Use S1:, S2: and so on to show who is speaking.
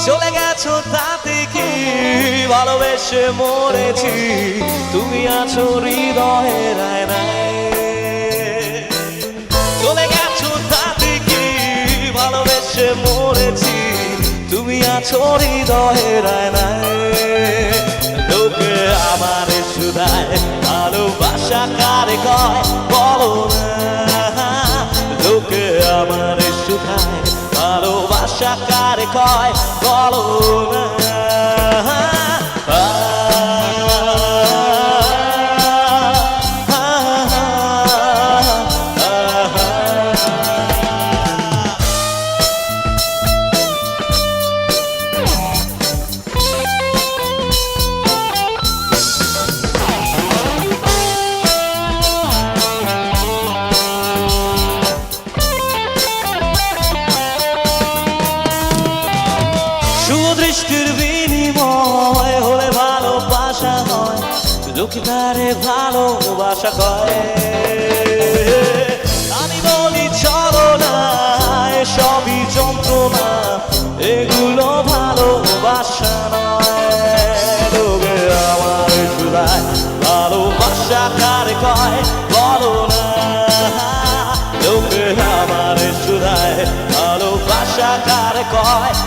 S1: চলে গেছো তাতে কি ভালোবেসে মরেছি তুমি আছো হৃদয়ের আয়নায় চলে গেছো তাতে কি ভালোবেসে মরেছি তুমি আছো হৃদয়ের আয়নায় লোকে আমার শুধায় ভালোবাসা কারে কয় বলো না লোকে আমার শুধায় ভালোবাসা কারে কয় বলো না দৃষ্টির বিনিময় হলে ভালোবাসা হয় লোকে তারে ভালোবাসা কয় আমি বলি চলো না সবই যন্ত্রণা এগুলো ভালোবাসা নয় লোকে আমার শুধায় ভালোবাসা কারে কয় বলো না লোকে আমার শুধায় ভালোবাসা কারে কয়